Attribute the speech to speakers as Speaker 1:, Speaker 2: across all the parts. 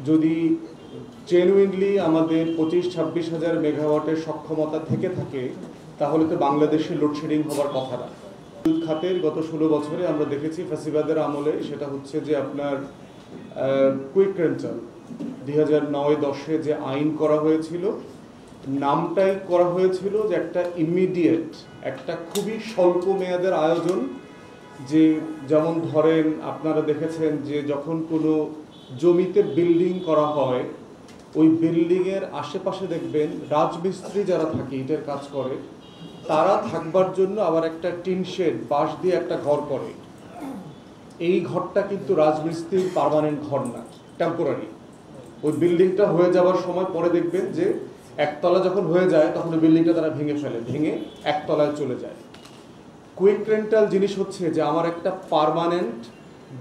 Speaker 1: যদি জেনুইনলি আমাদের 25-26 হাজার মেগাওয়াটের সক্ষমতা থেকে থাকে তাহলে তো বাংলাদেশে লোডশেডিং হওয়ার কথা না। বিদ্যুৎ খাতের গত 16 বছরে আমরা দেখেছি ফ্যাসিবাদের আমলে সেটা হচ্ছে যে আপনার কুইক রেন্টাল 2009-10 যে আইন করা হয়েছিল, নামটাই করা হয়েছিল যে একটা ইমিডিয়েট, একটা খুবই স্বল্প মেয়াদের আয়োজন। যে যেমন ধরেন আপনারা দেখেছেন যে যখন কোনো জমিতে বিল্ডিং করা হয়, ওই বিল্ডিংয়ের আশেপাশে দেখবেন রাজমিস্ত্রি যারা থাকে, ইটের কাজ করে, তারা থাকবার জন্য আবার একটা টিন শেড বাঁশ দিয়ে একটা ঘর করে। এই ঘরটা কিন্তু রাজমিস্ত্রির পার্মানেন্ট ঘর না, টেম্পোরারি। ওই বিল্ডিংটা হয়ে যাওয়ার সময় পরে দেখবেন যে একতলা যখন হয়ে যায় তখন ওই বিল্ডিংটা তারা ভেঙে ফেলে, ভেঙে একতলায় চলে যায়। কুইক রেন্টাল জিনিস হচ্ছে যে আমার একটা পার্মানেন্ট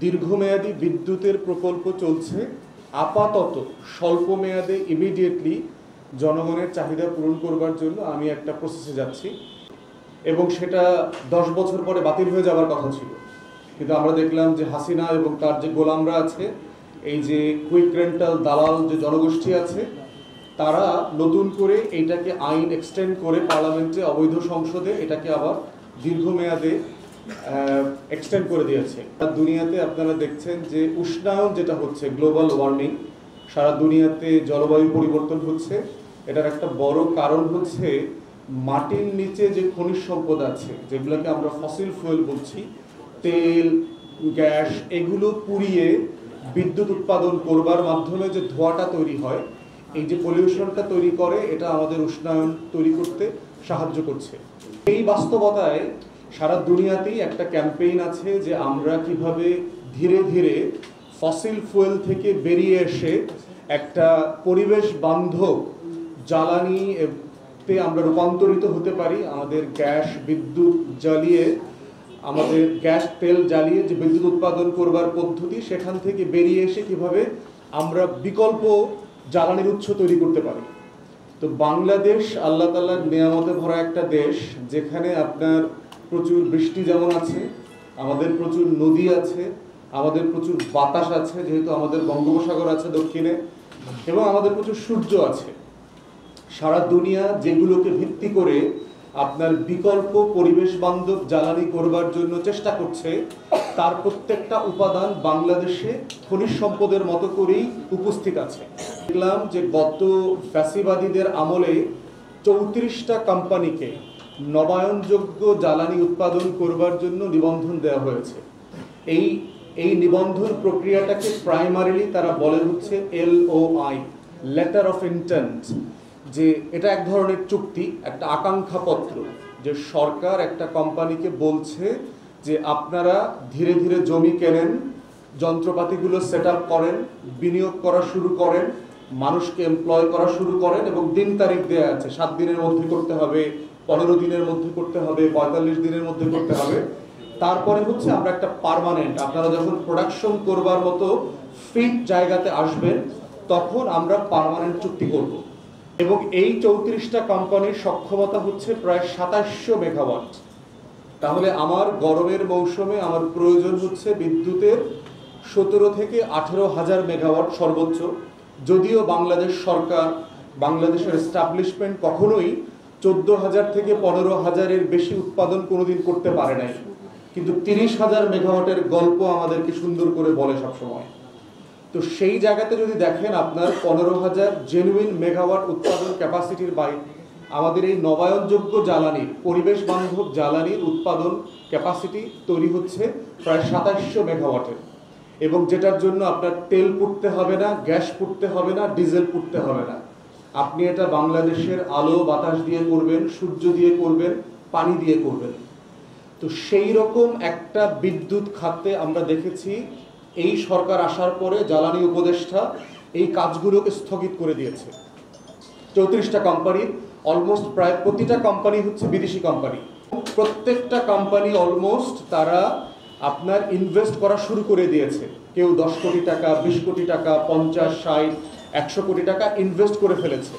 Speaker 1: দীর্ঘমেয়াদী বিদ্যুতের প্রকল্প চলছে, আপাতত স্বল্প মেয়াদে ইমিডিয়েটলি জনগণের চাহিদা পূরণ করবার জন্য আমি একটা প্রসেসে যাচ্ছি, এবং সেটা 10 বছর পরে বাতিল হয়ে যাওয়ার কথা ছিল। কিন্তু আমরা দেখলাম যে হাসিনা এবং তার যে গোলামরা আছে, এই যে কুইক রেন্টাল দালাল যে জনগোষ্ঠী আছে, তারা নতুন করে এইটাকে আইন এক্সটেন্ড করে পার্লামেন্টে অবৈধ সংসদে এটাকে আবার দীর্ঘমেয়াদে এক্সটেন্ড করে দিয়েছে। দুনিয়াতে আপনারা দেখছেন যে উষ্ণায়ন যেটা হচ্ছে, গ্লোবাল ওয়ার্মিং, সারা দুনিয়াতে জলবায়ু পরিবর্তন হচ্ছে। এটার একটা বড় কারণ হচ্ছে মাটির নিচে যে খনিজ সম্পদ আছে, যেগুলোকে আমরা ফসিল ফুয়েল বলছি, তেল, গ্যাস, এগুলো পুড়িয়ে বিদ্যুৎ উৎপাদন করবার মাধ্যমে যে ধোঁয়াটা তৈরি হয়, এই যে পলিউশনটা তৈরি করে, এটা আমাদের উষ্ণায়ন তৈরি করতে সাহায্য করছে। এই বাস্তবতায় সারা দুনিয়াতেই একটা ক্যাম্পেইন আছে যে আমরা কিভাবে ধীরে ধীরে ফসিল ফুয়েল থেকে বেরিয়ে এসে একটা পরিবেশ বান্ধব জ্বালানিতে আমরা রূপান্তরিত হতে পারি। আমাদের গ্যাস বিদ্যুৎ জ্বালিয়ে, আমাদের গ্যাস তেল জ্বালিয়ে যে বিদ্যুৎ উৎপাদন করবার পদ্ধতি, সেখান থেকে বেরিয়ে এসে কিভাবে আমরা বিকল্প জ্বালানির উৎস তৈরি করতে পারি। তো বাংলাদেশ আল্লাহ তাআলার নিয়ামতে ভরা একটা দেশ, যেখানে আপনার প্রচুর বৃষ্টি যেমন আছে, আমাদের প্রচুর নদী আছে, আমাদের প্রচুর বাতাস আছে, যেহেতু আমাদের বঙ্গোপসাগর আছে দক্ষিণে, এবং আমাদের প্রচুর সূর্য আছে। সারা দুনিয়া যেগুলোকে ভিত্তি করে আপনার বিকল্প পরিবেশ বান্ধব জ্বালানি করবার জন্য চেষ্টা করছে, তার প্রত্যেকটা উপাদান বাংলাদেশে খনিজ সম্পদের মতো করেই উপস্থিত আছে। দেখলাম যে গত ফ্যাসিবাদীদের আমলে 34টা কোম্পানিকে নবায়নযোগ্য জ্বালানি উৎপাদন করবার জন্য নিবন্ধন দেওয়া হয়েছে। এই নিবন্ধন প্রক্রিয়াটাকে প্রাইমারিলি তারা বলে হচ্ছে LOI, লেটার অফ ইন্টেন্ট, যে এটা এক ধরনের চুক্তি, একটা আকাঙ্ক্ষাপত্র, যে সরকার একটা কোম্পানিকে বলছে যে আপনারা ধীরে ধীরে জমি কেনেন, যন্ত্রপাতিগুলো সেট আপ করেন, বিনিয়োগ করা শুরু করেন, মানুষকে এমপ্লয় করা শুরু করেন, এবং দিন তারিখ দেওয়া আছে, 7 দিনের মধ্যে করতে হবে, 15 দিনের মধ্যে করতে হবে, 45 দিনের মধ্যে করতে হবে। তারপরে হচ্ছে আমরা একটা পার্মানেন্ট, আপনারা যখন প্রোডাকশন করবার মতো ফিট জায়গাতে আসবেন, তখন আমরা পার্মানেন্ট চুক্তি করব। এবং এই 34টা কোম্পানির সক্ষমতা হচ্ছে প্রায় 2700 মেগাওয়াট। তাহলে আমার গরমের মৌসুমে আমার প্রয়োজন হচ্ছে বিদ্যুতের 17 থেকে 18 হাজার মেগাওয়াট সর্বোচ্চ। যদিও বাংলাদেশ সরকার, বাংলাদেশের এস্টাবলিশমেন্ট কখনোই 14,000 থেকে 15,000-এর বেশি উৎপাদন কোনোদিন করতে পারে নাই, কিন্তু 30,000 মেগাওয়াটের গল্প আমাদেরকে সুন্দর করে বলে সবসময়। তো সেই জায়গাতে যদি দেখেন, আপনার 15,000 জেনুইন মেগাওয়াট উৎপাদন ক্যাপাসিটির বাইরে আমাদের এই নবায়নযোগ্য জ্বালানির, পরিবেশ বান্ধব জ্বালানির উৎপাদন ক্যাপাসিটি তৈরি হচ্ছে প্রায় 2700 মেগাওয়াটের, এবং যেটার জন্য আপনার তেল পুড়তে হবে না, গ্যাস পুড়তে হবে না, ডিজেল পুড়তে হবে না। আপনি এটা বাংলাদেশের আলো বাতাস দিয়ে করবেন, সূর্য দিয়ে করবেন, পানি দিয়ে করবেন। তো সেই রকম একটা বিদ্যুৎ খাতে আমরা দেখেছি এই সরকার আসার পরে জ্বালানি উপদেষ্টা এই কাজগুলোকে স্থগিত করে দিয়েছে। 34টা কোম্পানির অলমোস্ট প্রায় প্রতিটা কোম্পানি হচ্ছে বিদেশি কোম্পানি। প্রত্যেকটা কোম্পানি অলমোস্ট তারা আপনার ইনভেস্ট করা শুরু করে দিয়েছে। কেউ 10 কোটি টাকা, 20 কোটি টাকা, 50, 60, 100 কোটি টাকা ইনভেস্ট করে ফেলেছে।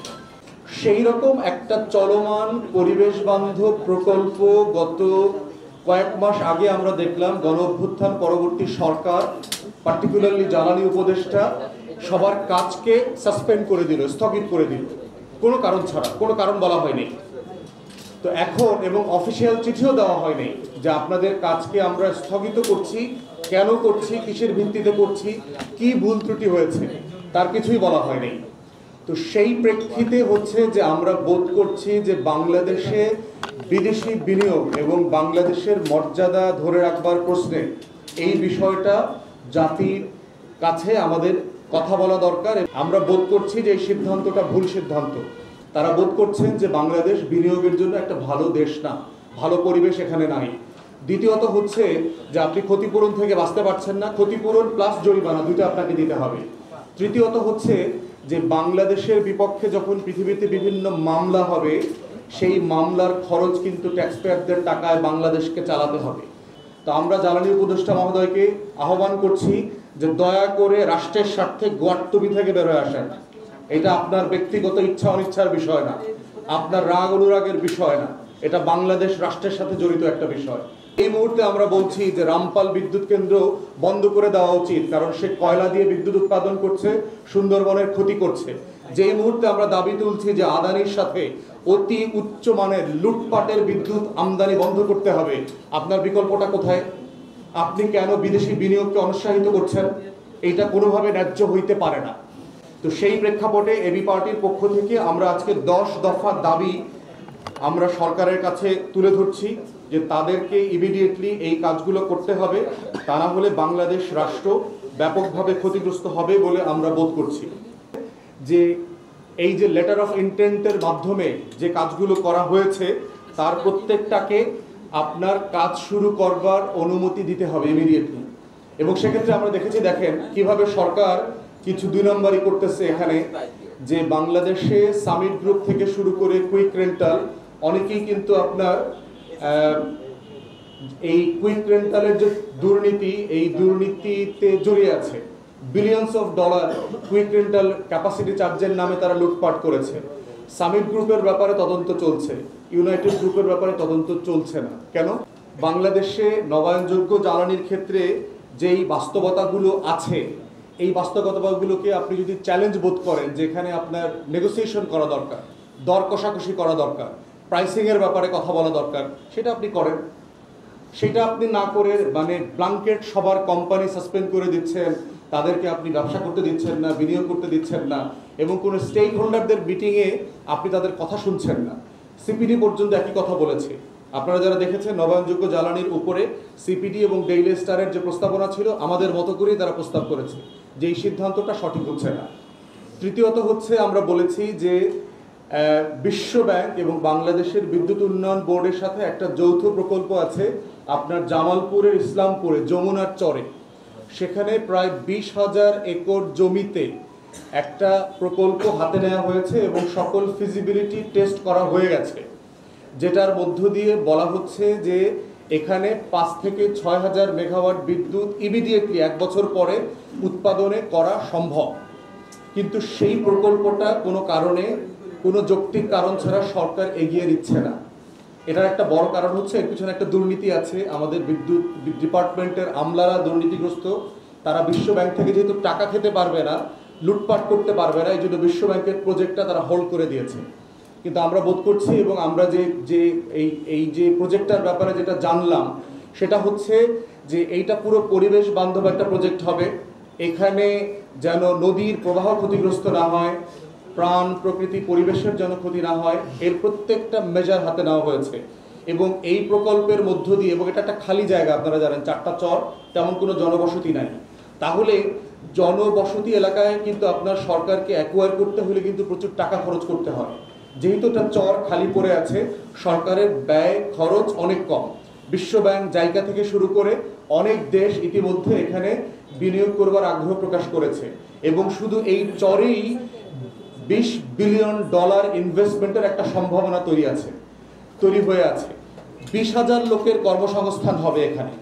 Speaker 1: সেই রকম একটা চলমান পরিবেশ বান্ধব প্রকল্প গত কয়েক মাস আগে আমরা দেখলাম গণ অভ্যুত্থান পরবর্তী সরকার, পার্টিকুলারলি জ্বালানি উপদেষ্টা, সবার কাজকে সাসপেন্ড করে দিল, স্থগিত করে দিল, কোনো কারণ ছাড়া, কোনো কারণ বলা হয়নি। তো এখন এবং অফিসিয়াল চিঠিও দেওয়া হয়নি যে আপনাদের কাজকে আমরা স্থগিত করছি, কেন করছি, কিসের ভিত্তিতে করছি, কি ভুল ত্রুটি হয়েছে, তার কিছুই বলা হয়নি। তো সেই প্রেক্ষিতে হচ্ছে যে আমরা বোধ করছি যে বাংলাদেশে বিদেশি বিনিয়োগ এবং বাংলাদেশের মর্যাদা ধরে রাখবার প্রশ্নে এই বিষয়টা জাতির কাছে আমাদের কথা বলা দরকার। আমরা বোধ করছি যে এই সিদ্ধান্তটা ভুল সিদ্ধান্ত। তারা বোধ করছেন যে বাংলাদেশ বিনিয়োগের জন্য একটা ভালো দেশ না, ভালো পরিবেশ এখানে নাই। দ্বিতীয়ত হচ্ছে যে আপনি ক্ষতিপূরণ থেকে বাঁচতে পারছেন না, ক্ষতিপূরণ প্লাস জরিমানা দুটো আপনাকে দিতে হবে। তৃতীয়ত হচ্ছে যে বাংলাদেশের বিপক্ষে যখন পৃথিবীতে বিভিন্ন মামলা হবে, সেই মামলার খরচ কিন্তু ট্যাক্সপেয়ারদের টাকায় বাংলাদেশকে চালাতে হবে। তো আমরা জ্বালানি উপদেষ্টা মহোদয়কে আহ্বান করছি যে দয়া করে রাষ্ট্রের স্বার্থে গোয়ার্তুমি থেকে বের হয়ে আসেন। এটা আপনার ব্যক্তিগত ইচ্ছা অনিচ্ছার বিষয় না, আপনার রাগ অনুরাগের বিষয় না, এটা বাংলাদেশ রাষ্ট্রের সাথে জড়িত একটা বিষয়। এই মুহূর্তে আমরা বলছি যে রামপাল বিদ্যুৎ কেন্দ্র বন্ধ করে দেওয়া উচিত, কারণ সে কয়লা দিয়ে বিদ্যুৎ উৎপাদন করছে, সুন্দরবনের ক্ষতি করছে। যে মুহূর্তে আমরা দাবি তুলছি যে আদানির সাথে অতি উচ্চমানের লুটপাটের বিদ্যুৎ আমদানি বন্ধ করতে হবে, আপনার বিকল্পটা কোথায়? আপনি কেন বিদেশি বিনিয়োগকে অনুৎসাহিত করছেন? এটা কোনোভাবে ন্যায্য হইতে পারে না। তো সেই প্রেক্ষাপটে এবি পার্টির পক্ষ থেকে আমরা আজকে 10 দফা দাবি আমরা সরকারের কাছে তুলে ধরছি যে তাদেরকে ইমিডিয়েটলি এই কাজগুলো করতে হবে, তা না হলে বাংলাদেশ রাষ্ট্র ব্যাপকভাবে ক্ষতিগ্রস্ত হবে বলে আমরা বোধ করছি। যে এই যে লেটার অফ ইন্টেন্টের মাধ্যমে যে কাজগুলো করা হয়েছে তার প্রত্যেকটাকে আপনার কাজ শুরু করবার অনুমতি দিতে হবে ইমিডিয়েটলি। এবং সেক্ষেত্রে আমরা দেখেছি, দেখেন কিভাবে সরকার কিছু 2 নম্বরই করতেছে এখানে, যে বাংলাদেশে সামিট গ্রুপ থেকে শুরু করে কুইক রেন্টাল অনেকেই কিন্তু আপনার এই কুইক রেন্টালের যে দুর্নীতি, এই দুর্নীতিতে জড়িয়ে আছে। Billions of dollar quick rental capacity চার্জের নামে তারা লুটপাট করেছে। সামিট গ্রুপের ব্যাপারে তদন্ত চলছে, ইউনাইটেড গ্রুপের ব্যাপারে তদন্ত চলছে না কেন? বাংলাদেশে নবায়নযোগ্য জ্বালানির ক্ষেত্রে যেই বাস্তবতাগুলো আছে, এই বাস্তবতাগুলোকে আপনি যদি চ্যালেঞ্জ বোধ করেন, যেখানে আপনার নেগোসিয়েশন করা দরকার, দর কষাকষি করা দরকার, প্রাইসিংয়ের ব্যাপারে কথা বলা দরকার, সেটা আপনি করেন। সেটা আপনি না করে মানে ব্ল্যাঙ্কেট সবার কোম্পানি সাসপেন্ড করে দিচ্ছেন, তাদেরকে আপনি ব্যবসা করতে দিচ্ছেন না, বিনিয়োগ করতে দিচ্ছেন না, এবং কোনো স্টেক হোল্ডারদের মিটিংয়ে আপনি তাদের কথা শুনছেন না। সিপিডি পর্যন্ত একই কথা বলেছে। আপনারা যারা দেখেছেন নবায়নযোগ্য জ্বালানির উপরে সিপিডি এবং ডেইলি স্টারের যে প্রস্তাবনা ছিল, আমাদের মতো করেই তারা প্রস্তাব করেছে যে এই সিদ্ধান্তটা সঠিক হচ্ছে না। তৃতীয়ত হচ্ছে আমরা বলেছি যে বিশ্ব ব্যাংক এবং বাংলাদেশের বিদ্যুৎ উন্নয়ন বোর্ডের সাথে একটা যৌথ প্রকল্প আছে আপনার জামালপুরের ইসলামপুরে যমুনার চরে। সেখানে প্রায় 20,000 একর জমিতে একটা প্রকল্প হাতে নেওয়া হয়েছে এবং সকল ফিজিবিলিটি টেস্ট করা হয়ে গেছে, যেটার মধ্য দিয়ে বলা হচ্ছে যে এখানে 5 থেকে 6,000 মেগাওয়াট বিদ্যুৎ ইমিডিয়েটলি 1 বছর পরে উৎপাদনে করা সম্ভব। কিন্তু সেই প্রকল্পটা কোনো কারণে, কোনো যৌক্তিক কারণ ছাড়া সরকার এগিয়ে দিচ্ছে না। এটার একটা বড় কারণ হচ্ছে এর পিছনে একটা দুর্নীতি আছে। আমাদের বিদ্যুৎ ডিপার্টমেন্টের আমলারা দুর্নীতিগ্রস্ত। তারা বিশ্ব ব্যাংক থেকে যেহেতু টাকা খেতে পারবে না, লুটপাট করতে পারবে না, এই জন্য বিশ্ব ব্যাংকের প্রজেক্টটা তারা হোল্ড করে দিয়েছে। কিন্তু আমরা বোধ করছি এবং আমরা এই যে প্রজেক্টটার ব্যাপারে যেটা জানলাম সেটা হচ্ছে যে এইটা পুরো পরিবেশ বান্ধব একটা প্রজেক্ট হবে। এখানে যেন নদীর প্রবাহ ক্ষতিগ্রস্ত না হয়, প্রাণ প্রকৃতি পরিবেশের যেন ক্ষতি না হয়, এর প্রত্যেকটা মেজার হাতে নেওয়া হয়েছে। এবং এই প্রকল্পের মধ্য দিয়ে, এবং এটা একটা খালি জায়গা, আপনারা জানেন 4টা চর, তেমন কোনো জনবসতি নাই। তাহলে জনবসতি এলাকায় কিন্তু আপনার সরকারকে অ্যাকোয়ার করতে হলে কিন্তু প্রচুর টাকা খরচ করতে হয়। যেহেতু এটা চর খালি পড়ে আছে, সরকারের ব্যয় খরচ অনেক কম। বিশ্ব ব্যাংক, জায়গা থেকে শুরু করে অনেক দেশ ইতিমধ্যে এখানে বিনিয়োগ করবার আগ্রহ প্রকাশ করেছে এবং শুধু এই চরেই $20 বিলিয়ন ইনভেস্টমেন্টের একটা সম্ভাবনা তৈরি হয়ে আছে। 20,000 লোকের কর্মসংস্থান হবে এখানে।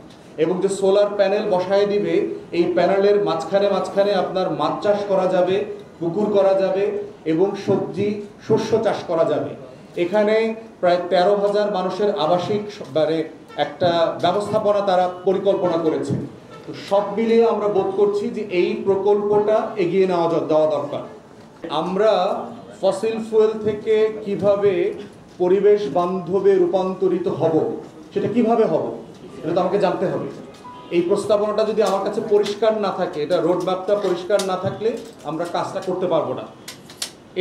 Speaker 1: এবং যে সোলার প্যানেল বসায় দিবে, এই প্যানেলের মাঝখানে আপনার মাছ চাষ করা যাবে, পুকুর করা যাবে এবং শস্য চাষ করা যাবে। এখানে প্রায় 13,000 মানুষের আবাসিক একটা ব্যবস্থাপনা তারা পরিকল্পনা করেছে। তো সব মিলিয়ে আমরা বোধ করছি যে এই প্রকল্পটা এগিয়ে দেওয়া দরকার। আমরা ফসিল ফুয়েল থেকে কিভাবে পরিবেশ বান্ধবে রূপান্তরিত হব, সেটা কিভাবে হব এটা তো আমাকে জানতে হবে। এই প্রস্তাবনাটা যদি আমার কাছে পরিষ্কার না থাকে, এটা রোডম্যাপটা পরিষ্কার না থাকলে আমরা কাজটা করতে পারবো না।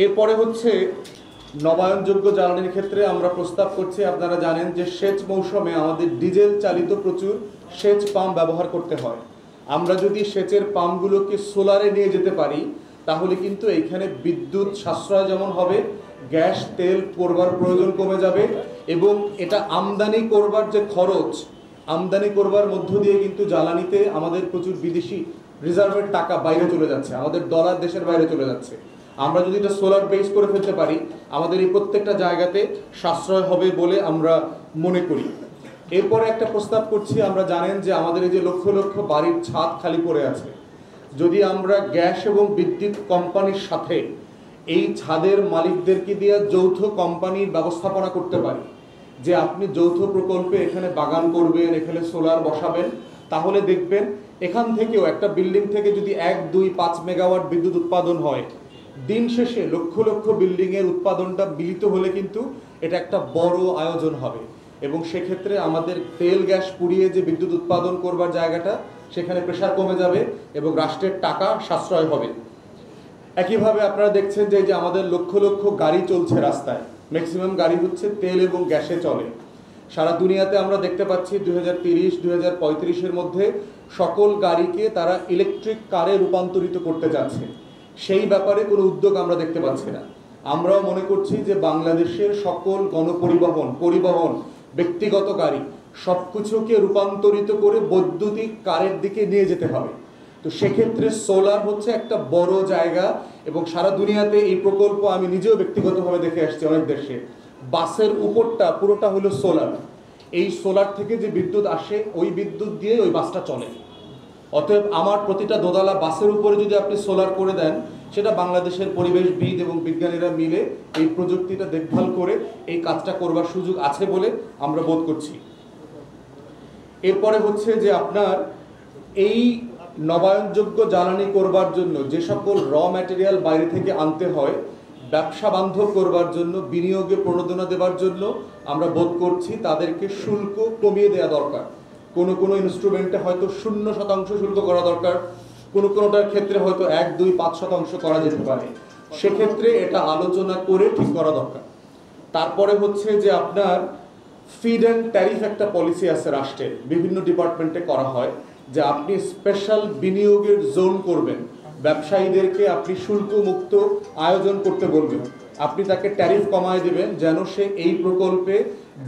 Speaker 1: এরপরে হচ্ছে নবায়নযোগ্য জ্বালানির ক্ষেত্রে আমরা প্রস্তাব করছি, আপনারা জানেন যে সেচ মৌসুমে আমাদের ডিজেল চালিত প্রচুর সেচ পাম্প ব্যবহার করতে হয়। আমরা যদি সেচের পাম্পগুলোকে সোলারে নিয়ে যেতে পারি তাহলে কিন্তু এইখানে বিদ্যুৎ সাশ্রয় যেমন হবে, গ্যাস তেল করবার প্রয়োজন কমে যাবে, এবং এটা আমদানি করবার যে খরচ, আমদানি করবার মধ্য দিয়ে কিন্তু জ্বালানিতে আমাদের প্রচুর বিদেশি রিজার্ভের টাকা বাইরে চলে যাচ্ছে, আমাদের ডলার দেশের বাইরে চলে যাচ্ছে। আমরা যদি এটা সোলার বেস করে ফেলতে পারি আমাদের এই প্রত্যেকটা জায়গাতে সাশ্রয় হবে বলে আমরা মনে করি। এরপরে একটা প্রস্তাব করছি, আমরা জানেন যে আমাদের এই যে লক্ষ লক্ষ বাড়ির ছাদ খালি পড়ে আছে, যদি আমরা গ্যাস এবং বিদ্যুৎ কোম্পানির সাথে এই ছাদের মালিকদেরকে দিয়ে যৌথ কোম্পানির ব্যবস্থাপনা করতে পারি, যে আপনি যৌথ প্রকল্পে এখানে বাগান করবেন, এখানে সোলার বসাবেন, তাহলে দেখবেন এখান থেকেও একটা বিল্ডিং থেকে যদি 1, 2, 5 মেগাওয়াট বিদ্যুৎ উৎপাদন হয়, দিন শেষে লক্ষ লক্ষ বিল্ডিংয়ের উৎপাদনটা মিলিত হলে কিন্তু এটা একটা বড় আয়োজন হবে, এবং সেক্ষেত্রে আমাদের তেল গ্যাস পুড়িয়ে যে বিদ্যুৎ উৎপাদন করবার জায়গাটা সেখানে প্রেশার কমে যাবে এবং রাষ্ট্রের টাকা সাশ্রয় হবে। একইভাবে আপনারা দেখছেন যে আমাদের লক্ষ লক্ষ গাড়ি চলছে রাস্তায়, ম্যাক্সিমাম গাড়ি হচ্ছে তেল এবং গ্যাসে চলে। সারা দুনিয়াতে আমরা দেখতে পাচ্ছি 2030-2035-এর মধ্যে সকল গাড়িকে তারা ইলেকট্রিক কারে রূপান্তরিত করতে যাচ্ছে। সেই ব্যাপারে কোনো উদ্যোগ আমরা দেখতে পাচ্ছি না। আমরাও মনে করছি যে বাংলাদেশের সকল পরিবহন ব্যক্তিগত গাড়ি সব কিছুকে রূপান্তরিত করে বৈদ্যুতিক কারের দিকে নিয়ে যেতে হবে। তো সেক্ষেত্রে সোলার হচ্ছে একটা বড় জায়গা, এবং সারা দুনিয়াতে এই প্রকল্প আমি নিজেও ব্যক্তিগতভাবে দেখে আসছি অনেক দেশে। বাসের উপরটা পুরোটা হলো সোলার, এই সোলার থেকে যে বিদ্যুৎ আসে ওই বিদ্যুৎ দিয়ে ওই বাসটা চলে। অতএব আমার প্রতিটা দোতলা বাসের উপরে যদি আপনি সোলার করে দেন, সেটা বাংলাদেশের পরিবেশবিদ এবং বিজ্ঞানীরা মিলে এই প্রযুক্তিটা দেখভাল করে এই কাজটা করবার সুযোগ আছে বলে আমরা বোধ করছি। এরপরে হচ্ছে যে আপনার এই নবায়নযোগ্য জ্বালানি করবার জন্য যে সকল র ম্যাটেরিয়াল বাইরে থেকে আনতে হয়, ব্যবসা বান্ধব করবার জন্য, বিনিয়োগে প্রণোদনা দেবার জন্য আমরা বোধ করছি তাদেরকে শুল্ক কমিয়ে দেওয়া দরকার। কোনো ইনস্ট্রুমেন্টে হয়তো 0% শুল্ক করা দরকার, কোনোটার ক্ষেত্রে হয়তো 1, 2, 5% করা যেতে পারে। সেক্ষেত্রে এটা আলোচনা করে ঠিক করা দরকার। তারপরে হচ্ছে যে আপনার ফিড অ্যান্ড ট্যারিফ একটা পলিসি আছে রাষ্ট্রের, বিভিন্ন ডিপার্টমেন্টে করা হয়, যে আপনি স্পেশাল বিনিয়োগের জোন করবেন, ব্যবসায়ীদেরকে আপনি শুল্ক মুক্ত আয়োজন করতে বলবেন, আপনি তাকে ট্যারিফ কমায় দেবেন যেন সে এই প্রকল্পে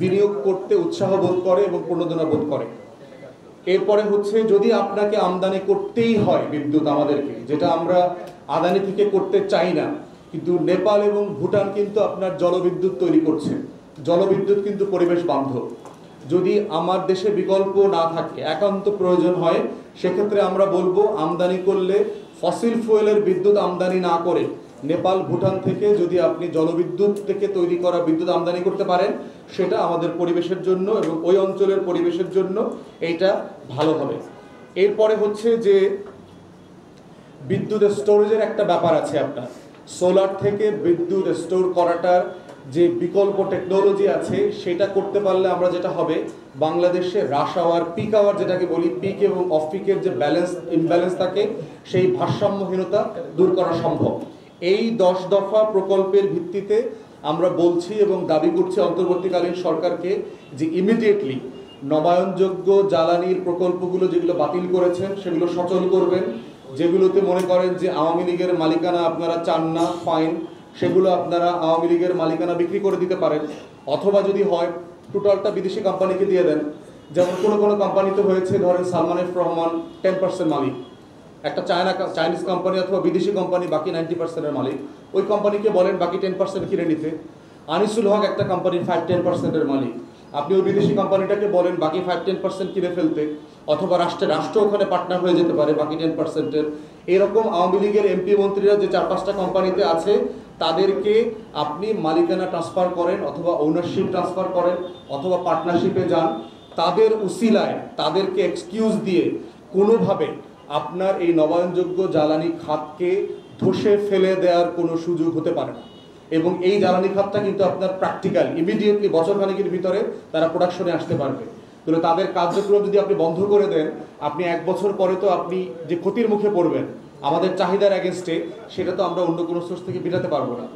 Speaker 1: বিনিয়োগ করতে উৎসাহ বোধ করে এবং প্রণোদনা বোধ করে। এরপরে হচ্ছে যদি আপনাকে আমদানি করতেই হয় বিদ্যুৎ আমাদেরকে, যেটা আমরা আদানি থেকে করতে চাই না, কিন্তু নেপাল এবং ভুটান কিন্তু আপনার জলবিদ্যুৎ তৈরি করছে, জলবিদ্যুৎ কিন্তু পরিবেশ বান্ধব। যদি আমার দেশে বিকল্প না থাকে, একান্ত প্রয়োজন হয়, সেক্ষেত্রে আমরা বলবো আমদানি করলে ফসিল ফুয়েলের বিদ্যুৎ আমদানি না করে নেপাল ভুটান থেকে যদি আপনি জলবিদ্যুৎ থেকে তৈরি করা বিদ্যুৎ আমদানি করতে পারেন, সেটা আমাদের পরিবেশের জন্য এবং ওই অঞ্চলের পরিবেশের জন্য এইটা ভালো হবে। এরপরে হচ্ছে যে বিদ্যুৎ স্টোরেজের একটা ব্যাপার আছে, আপনার সোলার থেকে বিদ্যুৎ স্টোর করাটার যে বিকল্প টেকনোলজি আছে সেটা করতে পারলে আমরা যেটা হবে, বাংলাদেশে রাশ আওয়ার, পিক আওয়ার যেটাকে বলি, পিক এবং অফ পিকের যে ইমব্যালেন্স থাকে, সেই ভারসাম্যহীনতা দূর করা সম্ভব। এই 10 দফা প্রকল্পের ভিত্তিতে আমরা বলছি এবং দাবি করছি অন্তর্বর্তীকালীন সরকারকে যে ইমিডিয়েটলি নবায়নযোগ্য জ্বালানির প্রকল্পগুলো যেগুলো বাতিল করেছেন সেগুলো সচল করবেন। যেগুলোতে মনে করেন যে আওয়ামী লীগের মালিকানা আপনারা চান না, ফাইন, সেগুলো আপনারা আওয়ামী লীগের মালিকানা বিক্রি করে দিতে পারেন, অথবা যদি হয় টোটালটা বিদেশি কোম্পানিকে দিয়ে দেন। যেমন কোনো কোম্পানিতে হয়েছে, ধরেন সালমান এফ রহমান 10% মালিক, একটা চাইনিজ কোম্পানি অথবা বিদেশি কোম্পানি বাকি 90%-এর মালিক, ওই কোম্পানিকে বলেন বাকি 10% কিনে নিতে। আনিসুল হক একটা কোম্পানির 5-10%-এর মালিক, আপনি ওই বিদেশি কোম্পানিটাকে বলেন বাকি 5-10% কিনে ফেলতে, অথবা রাষ্ট্র ওখানে পার্টনার হয়ে যেতে পারে বাকি 10%-এর। এরকম আওয়ামী লীগের এমপি মন্ত্রীরা যে 4-5টা কোম্পানিতে আছে তাদেরকে আপনি মালিকানা ট্রান্সফার করেন, অথবা ওনারশিপ ট্রান্সফার করেন, অথবা পার্টনারশিপে যান। তাদের উসিলায় তাদেরকে এক্সকিউজ দিয়ে কোনোভাবে আপনার এই নবায়নযোগ্য জ্বালানি খাতকে ধসে ফেলে দেওয়ার কোনো সুযোগ হতে পারে না। এবং এই জ্বালানি খাতটা কিন্তু আপনার প্র্যাকটিক্যাল ইমিডিয়েটলি বছরখানেকের ভিতরে তারা প্রোডাকশনে আসতে পারবে। তাহলে তাদের কার্যক্রম যদি আপনি বন্ধ করে দেন, আপনি 1 বছর পরে তো আপনি যে ক্ষতির মুখে পড়বেন আমাদের চাহিদার অ্যাগেনস্টে, সেটা তো আমরা অন্য কোনো সোর্স থেকে মেটাতে পারবো না।